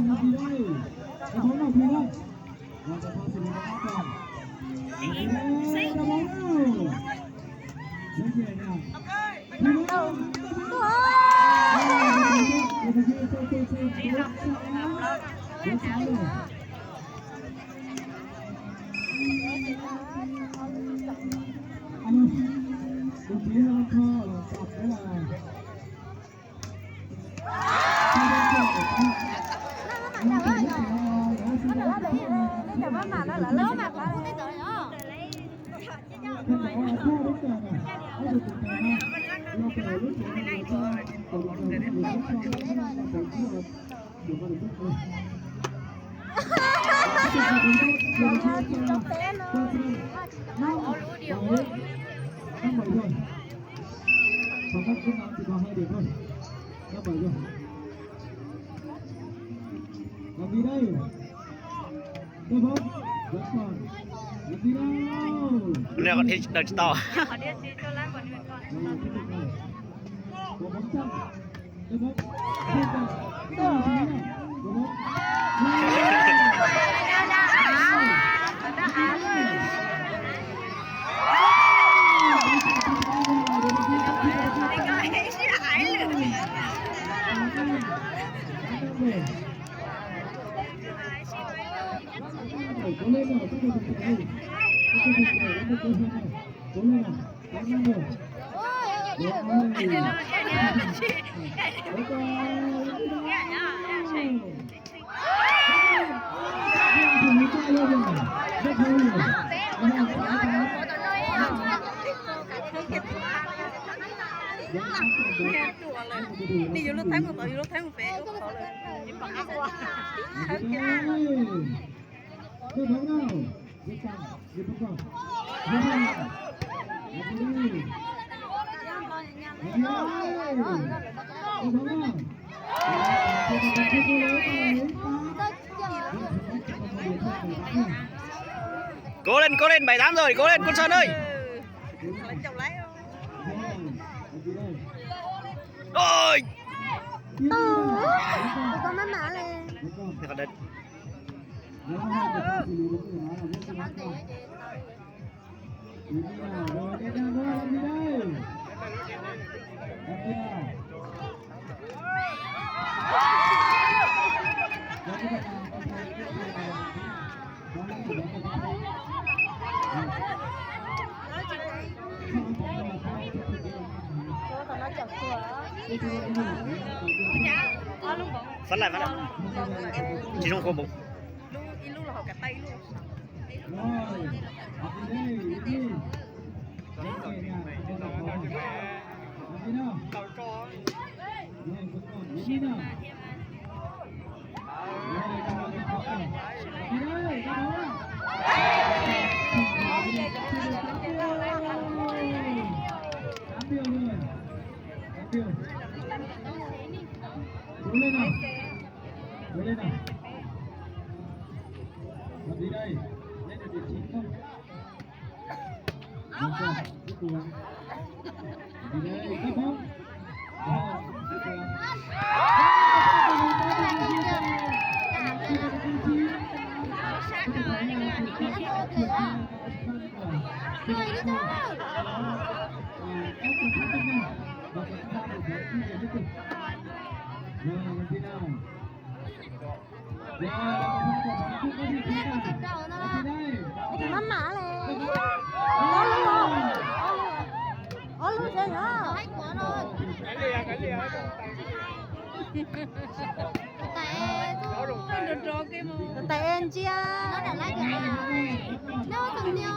làm gì đây? Cái bóng nào Thùy đây? Vàจะพาสิริมาก่อนcái bóng nào? Rất nhẹ nhàng. Thùy đâu? Đồng chí Hương Kho là cặp đấy là khoảng cách không ngắn chỉ còn 2 điểm thôi. Đã 7 rồi. Làm gì đây? Tôi bóng vẫn còn. Làm gì đâu? Leo con thích đợt to. Tiếp tục này. Có bóng trong. Tôi bóng. Không còn. Tôi là gì này? Có bóng. Cố lên nào, tiếp tục này. Tiếp tục này, tiếp tục này. Cố lên nào, 8 năm rồi. Đi vô lúc tháng một tuổi, vô lúc tháng một vé. Tôi bóng nào? Giết căng, giết bóng vào. Giết căng. Giết đi. Cố lên 7-8 rồi, cố lên con Sơn ơi. Ôi. Con má mã lên. Để con đến. Phát lại. Chỉ trong cô bụng. Luôn là họ cả tay luôn. Cố lên nào. Làm gì đây? Lên được điểm 9 không? Làm sao? Tiếp tục làm gì đây? Cắt bóng. Tiếp tục Má mã lên. Ôi luôn chơi nữa. Tại em chia. Nó đã lấy cái này. Nó từng nhau.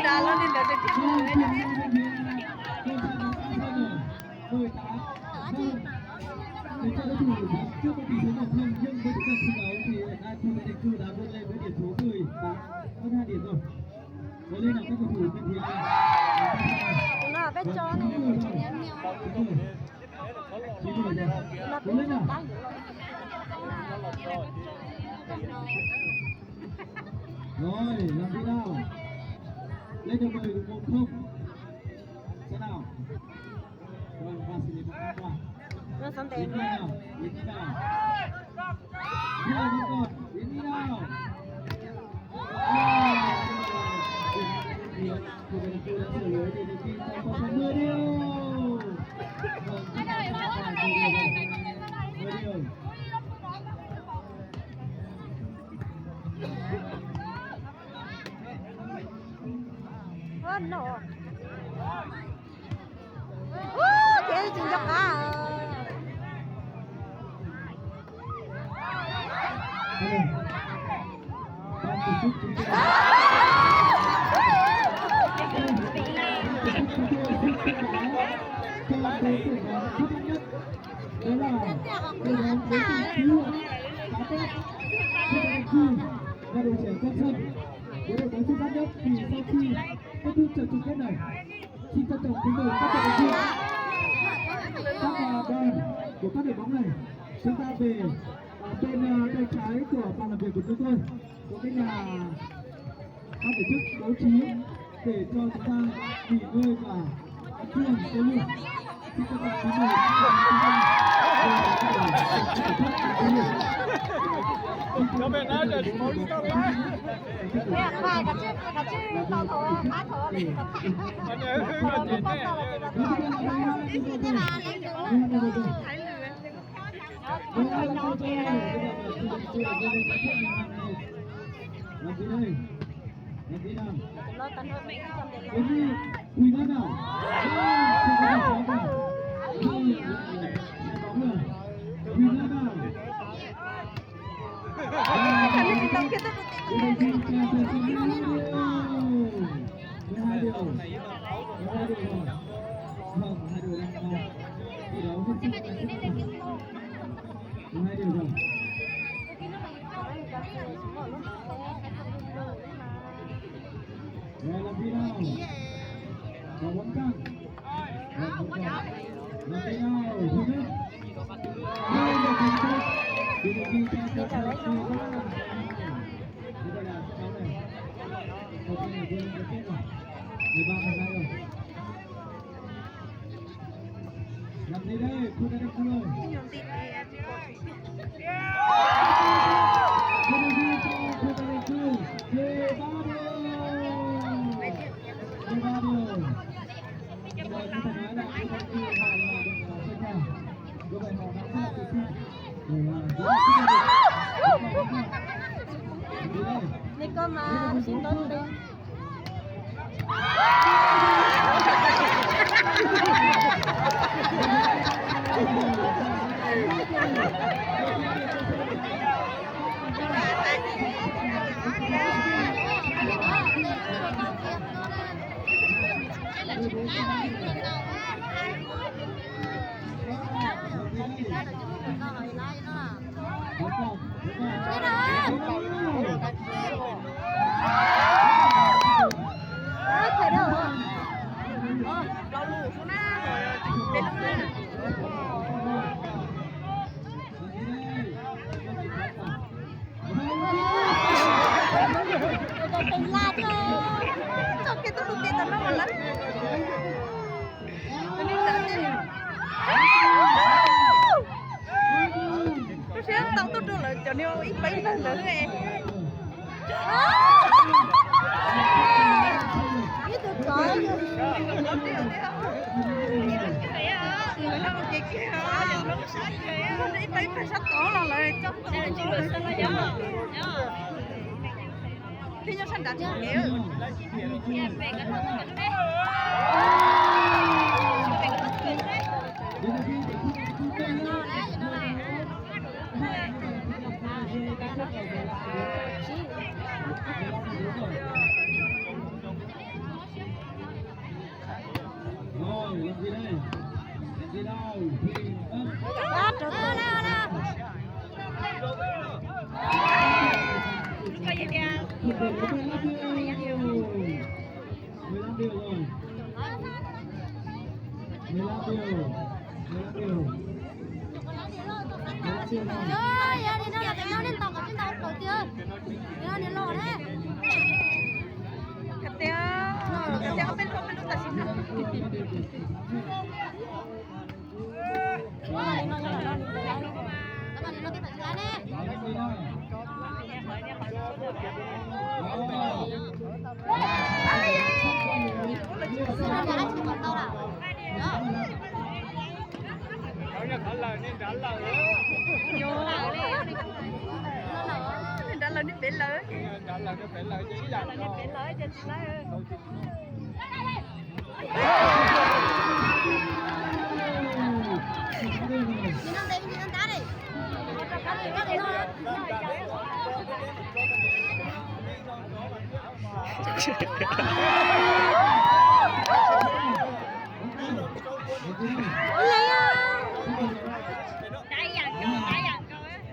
Đá lên đi đỡ được cái để cho đối thủ trước một tỷ số một không, nhưng với trận thi đấu thì An Thu Tây Cư đã vươn lên với điểm số 18 hơn 2 điểm rồi. Với lên là các cầu thủ bên phía nó là cái chó này. Chín rồi. Cố lên nào. Rồi, làm gì nào? Lên được 10 1-0. Yến đèn. nào, Yến nào. Đưa một cột, Yến nào. Thủ đề cư đã sửa lưới để được ghi sau còn 10 điều. Vâng, chúng ta sẽ phải 10 điều. 10 điều. Nổ. Thế chừng cho cả. Ban tổ chức chúng tôi và đội trẻ Quang Sơn với đội bóng xuất sắc nhất thì sau khi kết thúc trận chung kết này xin trân trọng kính mời các vận động viên các đoàn của các đội bóng này chúng ta về bên tay trái của bàn làm việc của chúng tôi có cái nhà ban tổ chức bố trí để cho chúng ta nghỉ ngơi và ăn trưa tối luôn. Xin trân trọng kính mời các vận động viên Cho bên đó rồi muốn cho bên đó. Mẹ phải cả chứ tao thổ má thổ này. Anh ơi cái chuyện này. Thế là lấy được. Thấy lừa. Làm gì đây? Làm gì nào? Nó tận hơn mấy trong đèn. Đến đi, Quỳ Ngân nào? Quỳ Ngân nào? Thấy lừa đồng kia tôi Đến đi, hai điều. 2 điều rồi. Vâng, 2 điều đang thi đấu hết sức là tích cực. 2 điều rồi. Rồi làm gì nào? Vào bóng căng. Làm gì nào? Thứ nhất. Đây là thành công. Đi được đi cho các bạn xem. Như vậy là cháu này. Sau khi là viên đã kết rồi. 13-12 rồi. Làm gì đây? Khu đây khu rồi. nhường tiền Nico mà xin tốt đi. Phải đâu à? Lâu lù xuống na đến lúc này Tình là thôi. cho cái tôi đụng cái tao nó mà lắm tôi đi tao đi tôi sẽ tao tôi đưa lại cho nhiều ít bấy lần nữa em Biết được rồi. Thì cho sẵn đã chứ kéo Rồi, làm gì đây? Làm gì đâu? Thì Đó, trời ơi, nào. coi vậy kìa 15 điều rồi. 15 điều. 15 điều. Trời ơi, đi đâu là nó lên tàu trên tàu đầu tiên. Đi lò đấy. Katanya bên không bên lúc ta xin Đó là nước biển lớn. Đó là nước biển lớn trên lá. Nhìn nó đi, nhìn nó đá đi.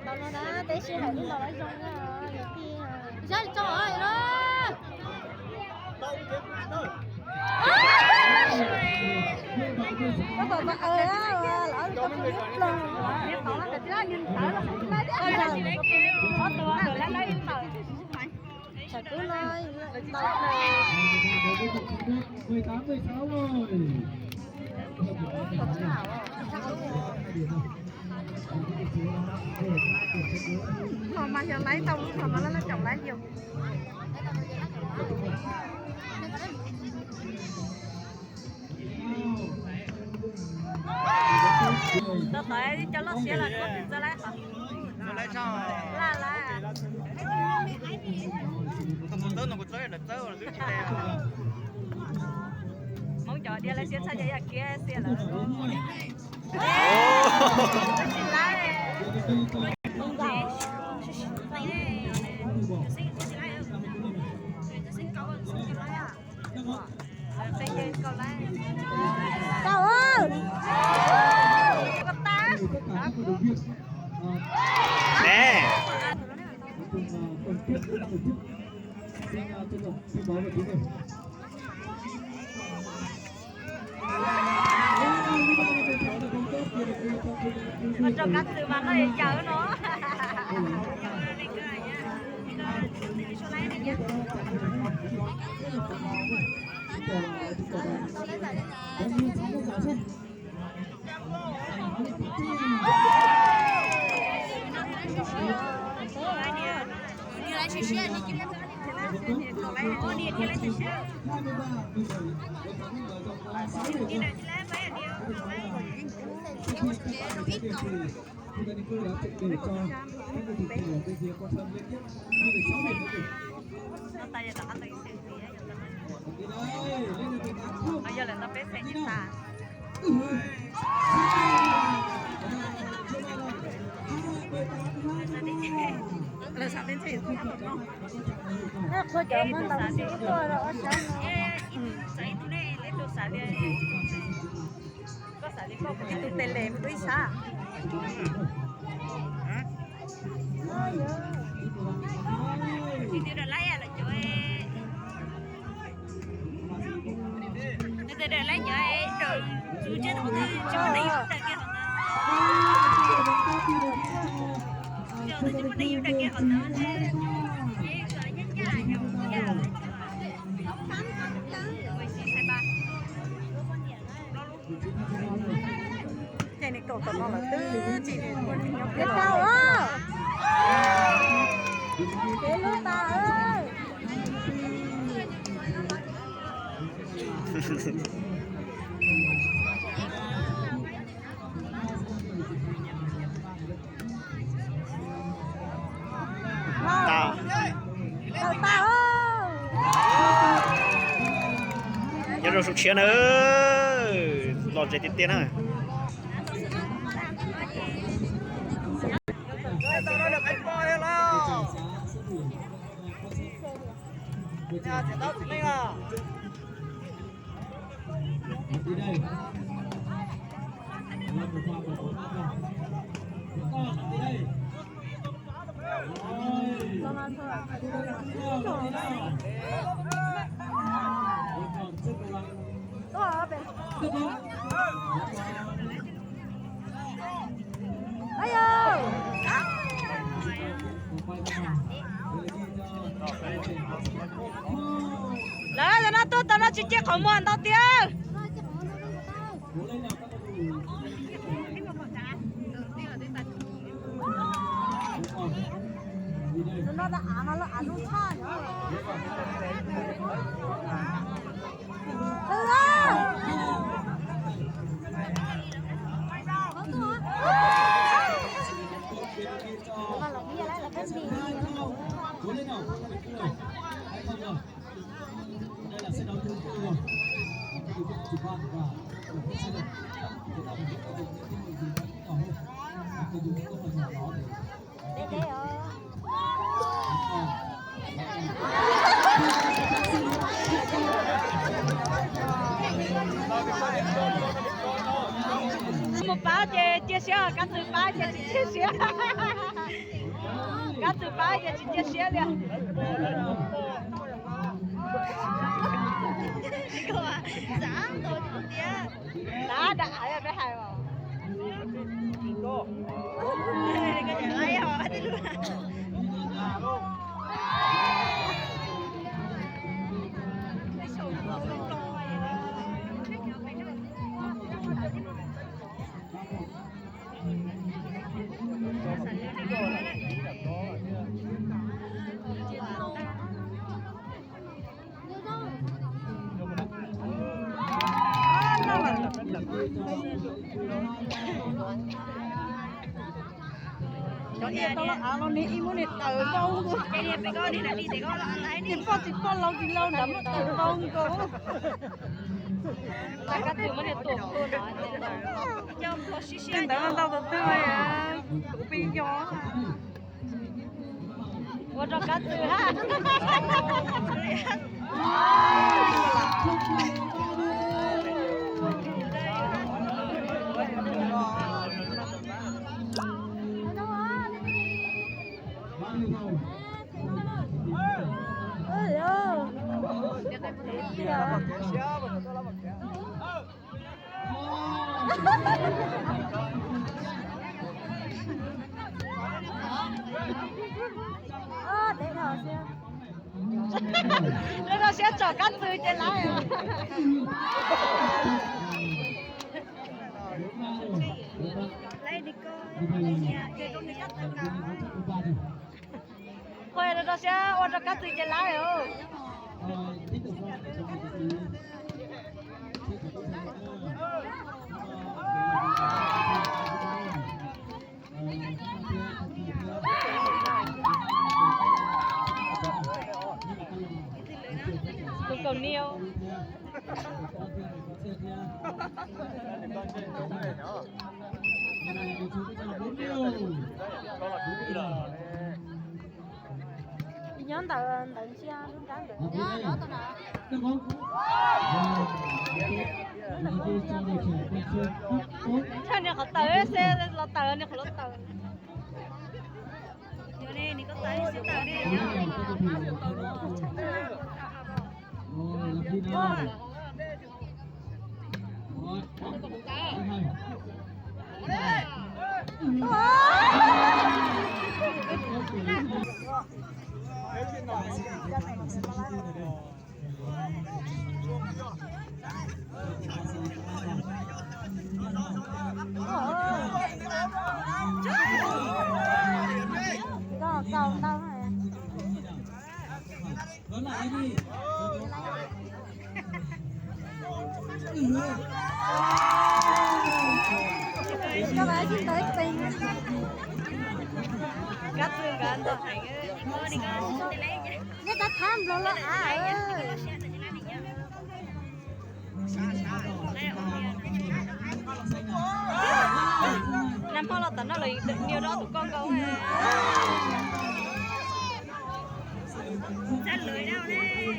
Đâu nó đã té xe lại lúc đầu lại rong á, kia. Sao cho ơi đó. Có còn mà á, lỡ con biết luôn. Biết tao nó chứ nhìn tao nó không lấy. Có tua rồi lấy tao. Trời cứ nói tao 18, 16 rồi. Mà giờ lấy tao mà nó chồng lấy nhiều. Tao tới cho nó xé là có tiền ra lấy hả? Nó lấy sao? Là. Không muốn tới nó cũng tới là tới rồi cứ đây. Mong cho đi lấy xé sao vậy kia xé là. Xin lấy. Tao ơi. Con ta. Nè. Mà trong các từ mà nó chờ nó. Đi lại xe xe đi kiếm Tay giờ tao tự xử lý. Bây giờ là tao biết xe như ta. Là sao đến xe nó khôi cảm ơn tao sẽ tôi rồi ở sáng nó Sai tu này lấy đồ xả đi. Có xả đi không? Cái tu tên lệ một đôi xả. Thì tiêu đã lấy à là chỗ ấy. Tiêu đã lấy chỗ ấy rồi. Chú chết không thấy chú này dùng tay kia hả? Chú chú này dùng tay kia hả? Cái này cậu tao là tư chỉ để quân nhau biết tao ơi cái lúc tao ơi Tao. tao ơi Nhớ rồi sụt chiến ơi. Lọt dây tiền hả? Tao đã được anh boy hello. Nhà sẽ tao xin à. Đi đây. Làm một pha một pha rồi. Con đi đây. tao nói thôi tôi ở bên ơi ơi Lấy rồi nó tốt tao nó chỉ chết không muốn tao tiêu. nó đã ăn nó ăn luôn xa nữa từ Để ở một bao chia sẻ cả từ bao chia sẻ cả từ bao chia sẻ liền cô à dám tôi tiền đã rồi bé hài vào cô cái gì lấy họ đi luôn cho em tao là nó ní muốn đi từ đâu cái này phải có đi là đi thì có là lấy đi thì có lâu thì lâu lắm từ đâu cô ta cắt từ mới được tuột cô nói cho một xíu xíu đừng đợi lâu từ từ à bị gió cô cho cắt từ ha để thở xem nó sẽ cho cắt từ trên lá à lấy đi coi cái con đi cắt từ nào thôi nó sẽ ôn cho cắt từ trên lá rồi tôi còn nhiều nhóm tờ đợi xe đúng đáng được nhá nó tao nào cho nên họ tới xe là tới nên họ lót tới cho nên có tới xe tới đi có cầu đâu hả Đó là ai đi? các bạn chỉ tới tiền cắt từ gần rồi đi con đi lấy nhé người ta tham rồi là ơi năm hôm là tận nó lấy nhiều đó tụi con câu chặt lưới đâu đấy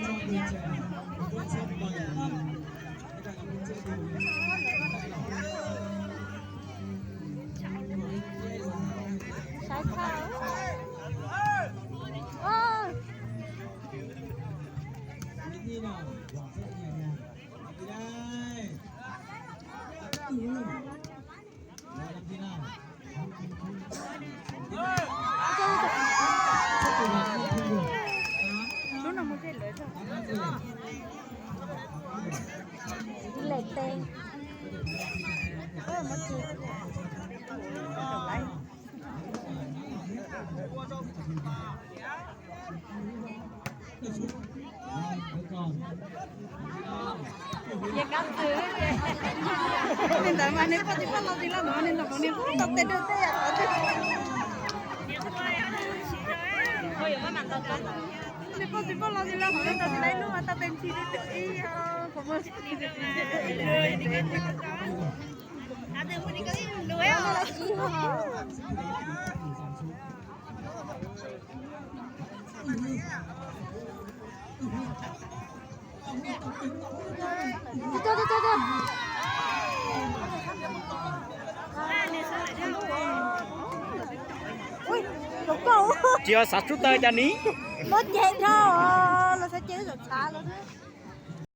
sai sao ơ Đi nào, bỏ rất nhẹ nhàng. Đi đây. Làm thế nào? nó nằm một cái lưỡi thôi lệ tên mất gì ya cắt từ nên tại mà nếu có thì phải lo thì lo nên là còn nên không tập tên được thế à thôi giờ mới mặn tao cắt nếu có thì phải lo thì lo nên là lấy luôn mà tao tên chi đi tự ý không Ui, lục cầu. Chưa sát chút tới cho ní. Nó chạy ra, nó sẽ chơi rất xa luôn.